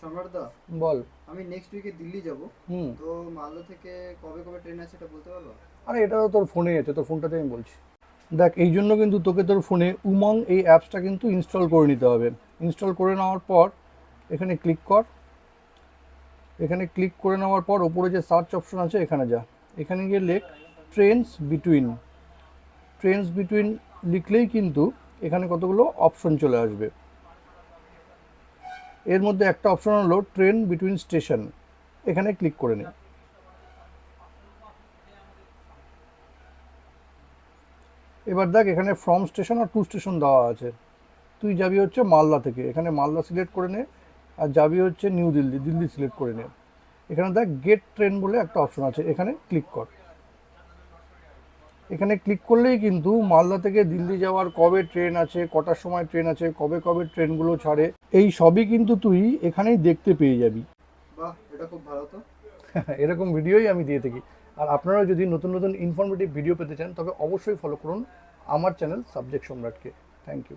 সম্রাটদা, বল। আমি নেক্সট উইকে দিল্লি যাব। হুম। তো মালদা থেকে কবে কবে ট্রেন আছে এটা বলতে পারবো? আরে এটা তো তোর ফোনে আছে, তোর ফোনটাতে আমি বলছি। দেখ, এই জন্য কিন্তু তোকে তোর ফোনে উমং এই অ্যাপসটা কিন্তু ইনস্টল করে নিতে হবে। ইনস্টল করে নেওয়ার পর এখানে ক্লিক কর। এখানে ক্লিক করে নেওয়ার পর ওপরে যে সার্চ অপশন আছে এখানে যা। এখানে গিয়ে লেখ ট্রেনস বিটুইন। ট্রেনস বিটুইন লিখলেই কিন্তু এখানে কতগুলো অপশন চলে আসবে। এর মধ্যে একটা অপশন হলো ট্রেন বিটুইন স্টেশন। এখানে ক্লিক করে নে। এবার দেখ এখানে ফ্রম স্টেশন আর টু স্টেশন দেওয়া আছে। তুই যাবি হচ্ছে মালদা থেকে, এখানে মালদা সিলেক্ট করে নে। আর যাবি হচ্ছে নিউ দিল্লি, দিল্লি সিলেক্ট করে নে। এখানে দেখ গেট ট্রেন বলে একটা অপশন আছে, এখানে ক্লিক কর। এখানে ক্লিক করলেই কিন্তু মালদা থেকে দিল্লি যাওয়ার কবে ট্রেন আছে, কটার সময় ট্রেন আছে, কবে কবে ট্রেনগুলো ছাড়ে, এই সবই কিন্তু তুই এখানেই দেখতে পেয়ে যাবি। বাহ, এটা খুব ভালো তো। এরকম ভিডিওই আমি দিয়ে থাকি। আর আপনারা যদি নতুন নতুন ইনফরমেটিভ ভিডিও পেতে চান তবে অবশ্যই ফলো করুন আমার চ্যানেল সাবজেক্ট সম্রাটকে। Thank you.